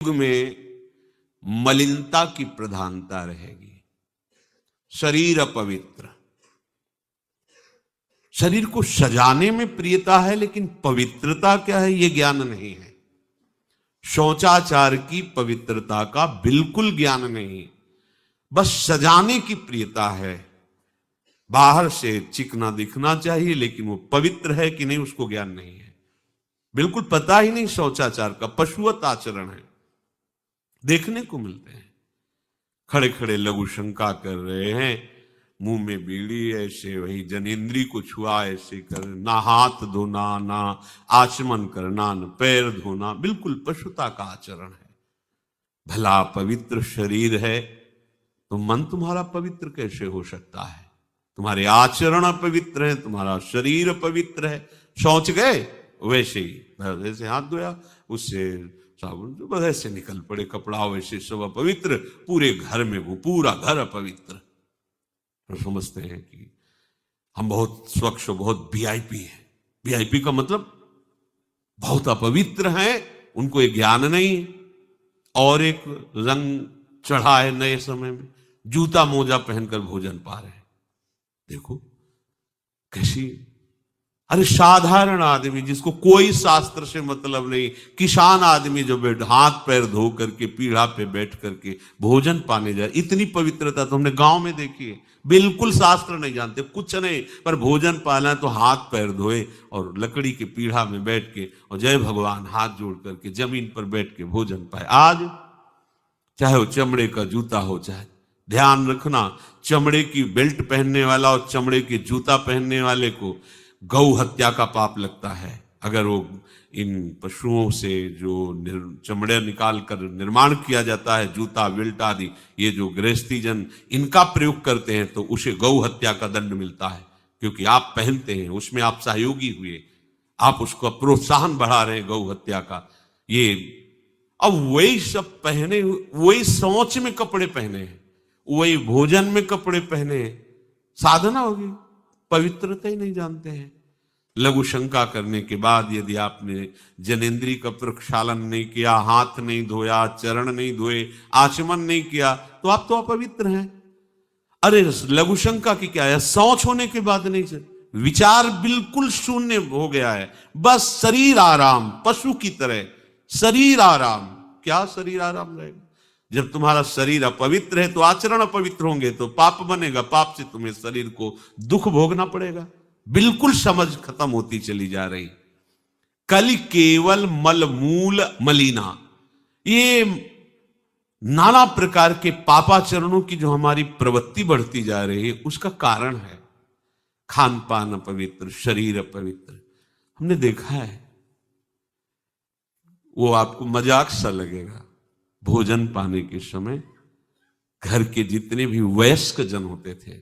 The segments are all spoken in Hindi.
युग में मलिनता की प्रधानता रहेगी, शरीर अपवित्र। शरीर को सजाने में प्रियता है, लेकिन पवित्रता क्या है यह ज्ञान नहीं है। शौचाचार की पवित्रता का बिल्कुल ज्ञान नहीं, बस सजाने की प्रियता है। बाहर से चिकना दिखना चाहिए, लेकिन वो पवित्र है कि नहीं उसको ज्ञान नहीं है, बिल्कुल पता ही नहीं। शौचाचार का पशुवत आचरण है, देखने को मिलते हैं। खड़े खड़े लघु शंका कर रहे हैं, मुंह में बीड़ी ऐसे, वही जनेंद्री को छुआ ऐसे कर, ना हाथ धोना, ना आचमन करना, न पैर धोना, बिल्कुल पशुता का आचरण है। भला पवित्र शरीर है तो मन तुम्हारा पवित्र कैसे हो सकता है? तुम्हारे आचरण अपवित्र है, तुम्हारा शरीर अपवित्र है। शौच गए वैसे ही, वैसे हाथ धोया, उससे साबुन तो बस ऐसे निकल पड़े, कपड़ा वैसे सब अपवित्र, पूरे घर में वो पूरा घर अपवित्र। तो समझते हैं कि हम बहुत स्वच्छ, बहुत वीआईपी हैं। वीआईपी का मतलब बहुत अपवित्र हैं, उनको ये ज्ञान नहीं। और एक रंग चढ़ा है नए समय में, जूता मोजा पहनकर भोजन पा रहे हैं। देखो कैसी, अरे साधारण आदमी जिसको कोई शास्त्र से मतलब नहीं, किसान आदमी जो बैठ हाथ पैर धो करके पीढ़ा पे बैठ करके भोजन पाने जाए, इतनी पवित्रता तो हमने गांव में देखी है। बिल्कुल शास्त्र नहीं जानते, कुछ नहीं, पर भोजन पाना तो हाथ पैर धोए और लकड़ी के पीढ़ा में बैठ के और जय भगवान हाथ जोड़ करके जमीन पर बैठ के भोजन पाए। आज चाहे वो चमड़े का जूता हो, चाहे, ध्यान रखना, चमड़े की बेल्ट पहनने वाला और चमड़े के जूता पहनने वाले को गौ हत्या का पाप लगता है। अगर वो इन पशुओं से जो चमड़े निकाल कर निर्माण किया जाता है, जूता बेल्ट आदि, ये जो गृहस्थी जन इनका प्रयोग करते हैं, तो उसे गौ हत्या का दंड मिलता है। क्योंकि आप पहनते हैं, उसमें आप सहयोगी हुए, आप उसको प्रोत्साहन बढ़ा रहे हैं गौ हत्या का। ये अब वही सब पहने, वही सोच में कपड़े पहने हैं, वही भोजन में कपड़े पहने हैं, साधना होगी, पवित्रता ही नहीं जानते हैं। लघु शंका करने के बाद यदि आपने जनेंद्री का प्रक्षालन नहीं किया, हाथ नहीं धोया, चरण नहीं धोए, आचमन नहीं किया, तो आप तो अपवित्र हैं। अरे लघु शंका की क्या है, शौच होने के बाद नहीं से विचार बिल्कुल शून्य हो गया है, बस शरीर आराम, पशु की तरह शरीर आराम। क्या शरीर आराम रहेगा? जब तुम्हारा शरीर अपवित्र है तो आचरण अपवित्र होंगे, तो पाप बनेगा, पाप से तुम्हें शरीर को दुख भोगना पड़ेगा। बिल्कुल समझ खत्म होती चली जा रही। कल केवल मल मूल मलिना, ये नाना प्रकार के पापाचरणों की जो हमारी प्रवृत्ति बढ़ती जा रही है, उसका कारण है खान पान अपवित्र, शरीर अपवित्र। हमने देखा है, वो आपको मजाक सा लगेगा, भोजन पाने के समय घर के जितने भी वयस्क जन होते थे,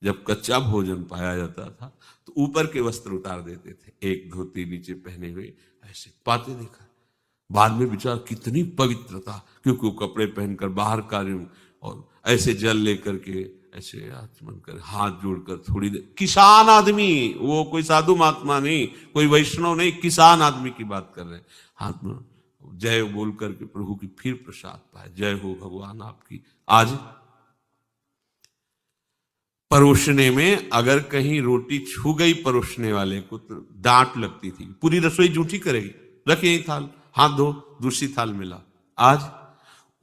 जब कच्चा भोजन पाया जाता था तो ऊपर के वस्त्र उतार देते थे, एक धोती नीचे पहने हुए ऐसे पाते देखा। बाद में विचार कितनी पवित्रता, क्योंकि वो कपड़े पहनकर बाहर कार्य और ऐसे जल लेकर के ऐसे आचमन कर हाथ जोड़कर थोड़ी देर, किसान आदमी, वो कोई साधु महात्मा नहीं, कोई वैष्णव नहीं, किसान आदमी की बात कर रहे हैं। हाथ में जय बोल करके प्रभु की फिर प्रसाद पाए, जय हो भगवान आपकी। आज परोसने में अगर कहीं रोटी छू गई परोसने वाले को तो डांट लगती थी, पूरी रसोई जूठी करेगी, रख यही थाल, हाथ धो, दूसरी थाल मिला। आज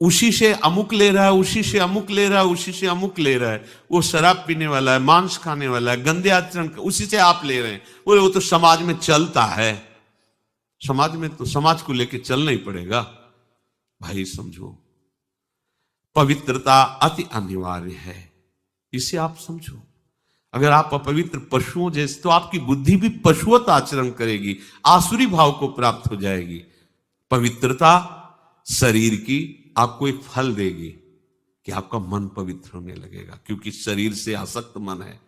उसी से अमुक ले रहा है, उसी से अमुक ले रहा है, उसी से अमुक ले रहा है। वो शराब पीने वाला है, मांस खाने वाला है, गंदे आचरण, उसी से आप ले रहे हैं। बोले वो तो समाज में चलता है, समाज में तो समाज को लेके चलना ही पड़ेगा। भाई समझो, पवित्रता अति अनिवार्य है, इसे आप समझो। अगर आप अपवित्र पशुओं जैसे, तो आपकी बुद्धि भी पशुवत आचरण करेगी, आसुरी भाव को प्राप्त हो जाएगी। पवित्रता शरीर की आपको एक फल देगी कि आपका मन पवित्र होने लगेगा, क्योंकि शरीर से आसक्त मन है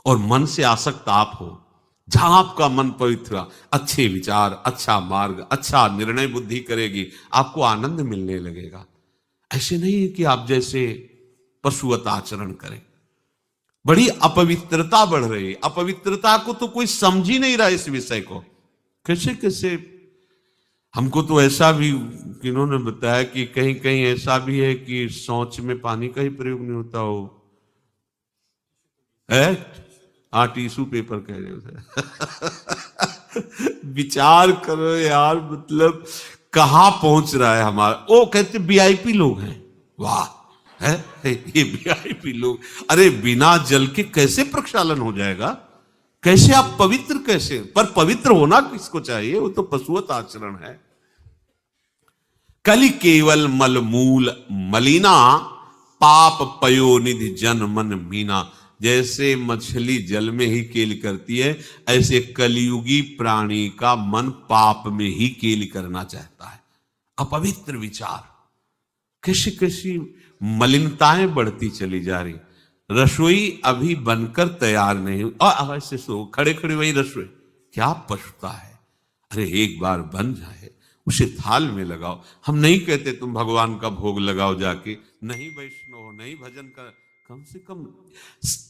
और मन से आसक्त आप हो। जहां आपका मन पवित्र, अच्छे विचार, अच्छा मार्ग, अच्छा निर्णय बुद्धि करेगी, आपको आनंद मिलने लगेगा। ऐसे नहीं है कि आप जैसे पशुवत आचरण करें। बड़ी अपवित्रता बढ़ रही है, अपवित्रता को तो कोई समझ ही नहीं रहा इस विषय को। कैसे कैसे हमको तो ऐसा भी इन्होंने बताया कि कहीं कहीं ऐसा भी है कि शौच में पानी का ही प्रयोग नहीं होता हो है। हाँ, टिश्यू पेपर कह रहे हो। विचार करो यार, मतलब कहां पहुंच रहा है हमारा। वो कहते वीआईपी लोग हैं, वाह है ये वीआईपी लोग। अरे बिना जल के कैसे प्रक्षालन हो जाएगा, कैसे आप पवित्र कैसे, पर पवित्र होना किसको चाहिए, वो तो पशुवत आचरण है। कलि केवल मलमूल मलिना, पाप पयोनिधि जन मन मीना। जैसे मछली जल में ही केली करती है, ऐसे कलियुगी प्राणी का मन पाप में ही केली करना चाहता है। अपवित्र विचार, कैसी कैसी मलिनताएं बढ़ती चली जा रही। रसोई अभी बनकर तैयार नहीं, और ऐसे सो खड़े खड़े वही रसोई, क्या पछता है। अरे एक बार बन जाए उसे थाल में लगाओ। हम नहीं कहते तुम भगवान का भोग लगाओ जाके, नहीं वैष्णव हो, नहीं भजन कर, कम से कम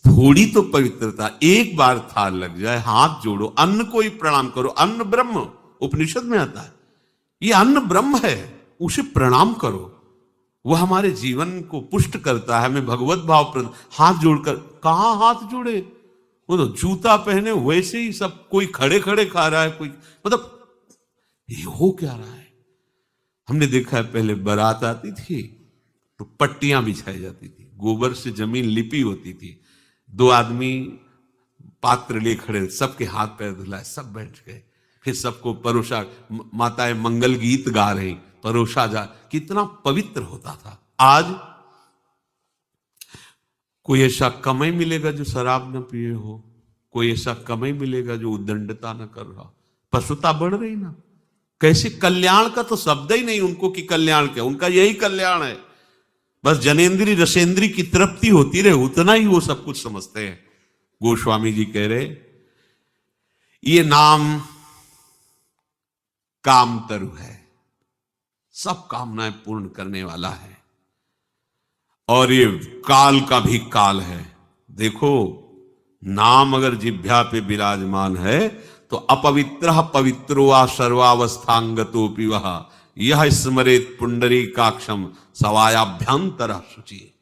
थोड़ी तो पवित्रता। एक बार थाल लग जाए, हाथ जोड़ो, अन्न को ही प्रणाम करो। अन्न ब्रह्म उपनिषद में आता है, ये अन्न ब्रह्म है, उसे प्रणाम करो। वह हमारे जीवन को पुष्ट करता है, हमें भगवत भाव हाथ जोड़कर। कहां हाथ जोड़े, वो तो जूता पहने वैसे ही सब, कोई खड़े खड़े खा रहा है, कोई मतलब ये हो क्या रहा है। हमने देखा है पहले बारात आती थी तो पट्टियां बिछाई जाती थी, गोबर से जमीन लिपी होती थी, दो आदमी पात्र ले खड़े, सबके हाथ पैर धुलाए, सब बैठ गए, फिर सबको परोसा, माताएं मंगल गीत गा रही, परोसा जा, कितना पवित्र होता था। आज कोई ऐसा कमाई मिलेगा जो शराब न पिए हो, कोई ऐसा कमाई मिलेगा जो उद्दंडता न कर रहा। पशुता बढ़ रही ना, कैसे कल्याण का तो शब्द ही नहीं उनको कि कल्याण क्या, उनका यही कल्याण है, बस जनेन्द्री रसेंद्री की तृप्ति होती रहे, उतना ही वो सब कुछ समझते हैं। गोस्वामी जी कह रहे ये नाम कामतरु है, सब कामनाएं पूर्ण करने वाला है, और ये काल का भी काल है। देखो नाम अगर जिह्वा पे विराजमान है तो अपवित्र पवित्रो वा सर्वावस्थांगतोपि वह, यह स्मरेत पुंडरीकाक्षम सवायाभ्यंतर शुचि।